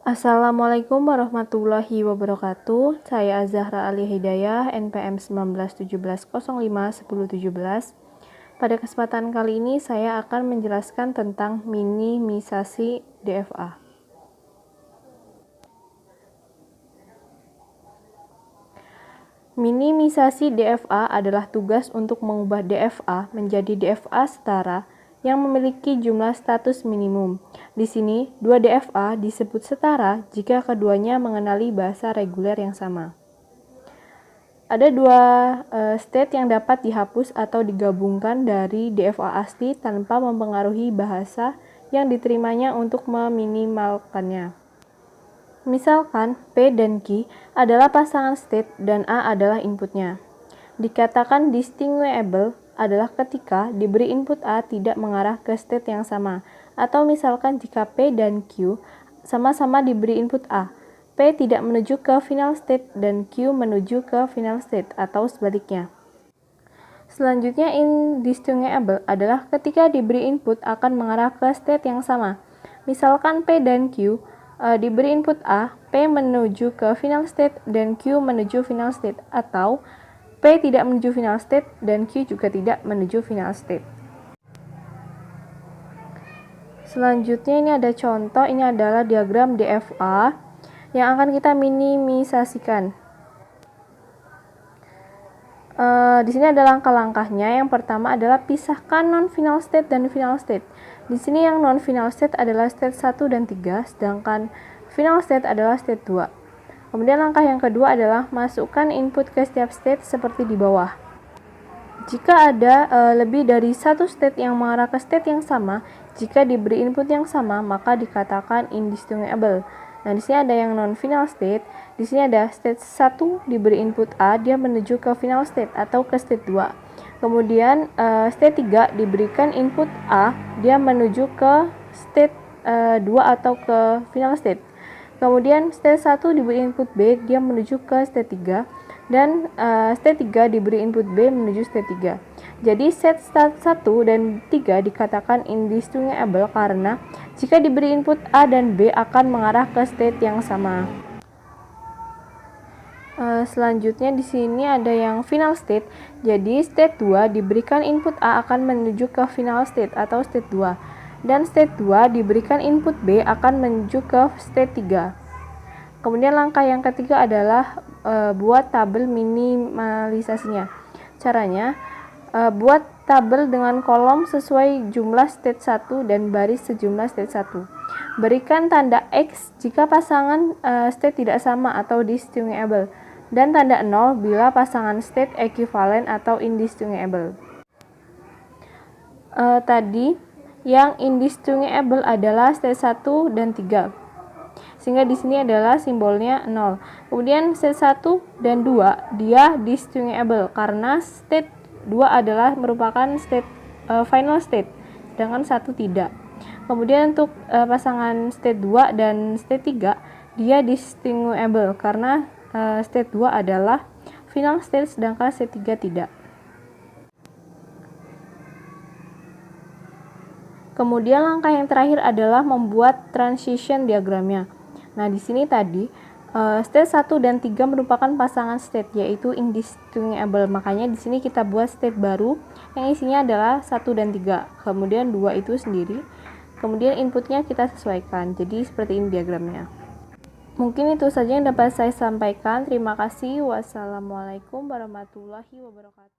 Assalamualaikum warahmatullahi wabarakatuh. Saya Azahra Ali Hidayah, NPM 1917051017. Pada kesempatan kali ini saya akan menjelaskan tentang minimisasi DFA. Minimisasi DFA adalah tugas untuk mengubah DFA menjadi DFA setara yang memiliki jumlah status minimum. Di sini, dua DFA disebut setara jika keduanya mengenali bahasa reguler yang sama. Ada dua state yang dapat dihapus atau digabungkan dari DFA asli tanpa mempengaruhi bahasa yang diterimanya untuk meminimalkannya. Misalkan, P dan Q adalah pasangan state dan A adalah inputnya. Dikatakan distinguishable adalah ketika diberi input A tidak mengarah ke state yang sama, atau misalkan jika P dan Q sama-sama diberi input A, P tidak menuju ke final state dan Q menuju ke final state, atau sebaliknya. Selanjutnya, indistinguishable adalah ketika diberi input akan mengarah ke state yang sama. Misalkan P dan Q diberi input A, P menuju ke final state dan Q menuju final state, atau P tidak menuju final state dan Q juga tidak menuju final state. Selanjutnya ini ada contoh, ini adalah diagram DFA yang akan kita minimisasikan. Di sini ada langkah-langkahnya. Yang pertama adalah pisahkan non-final state dan final state. Di sini yang non-final state adalah state 1 dan 3, sedangkan final state adalah state 2. Kemudian langkah yang kedua adalah masukkan input ke setiap state seperti di bawah. Jika ada lebih dari satu state yang mengarah ke state yang sama, jika diberi input yang sama, maka dikatakan indistinguishable. Nah, di sini ada yang non-final state. Di sini ada state 1 diberi input A, dia menuju ke final state atau ke state 2. Kemudian state 3 diberikan input A, dia menuju ke state 2 atau ke final state. Kemudian state 1 diberi input B, dia menuju ke state 3. Dan state 3 diberi input B menuju state 3. Jadi state 1 dan 3 dikatakan indistinguishable karena jika diberi input A dan B akan mengarah ke state yang sama. Selanjutnya di sini ada yang final state. Jadi state 2 diberikan input A akan menuju ke final state atau state 2. Dan state 2 diberikan input B akan menuju ke state 3. Kemudian langkah yang ketiga adalah buat tabel minimalisasinya. Caranya, buat tabel dengan kolom sesuai jumlah state 1 dan baris sejumlah state 1. Berikan tanda X jika pasangan state tidak sama atau distinguishable, dan tanda 0 bila pasangan state equivalent atau indistinguishable. Tadi yang indistinguishable adalah state 1 dan 3. Sehingga di sini adalah simbolnya 0. Kemudian state 1 dan 2 dia distinguishable karena state 2 adalah merupakan state final state, sedangkan 1 tidak. Kemudian untuk pasangan state 2 dan state 3 dia distinguishable karena state 2 adalah final state sedangkan state 3 tidak. Kemudian langkah yang terakhir adalah membuat transition diagramnya. Nah, di sini tadi state 1 dan 3 merupakan pasangan state yaitu indistinguishable. Makanya di sini kita buat state baru yang isinya adalah 1 dan 3. Kemudian 2 itu sendiri. Kemudian inputnya kita sesuaikan. Jadi seperti ini diagramnya. Mungkin itu saja yang dapat saya sampaikan. Terima kasih. Wassalamualaikum warahmatullahi wabarakatuh.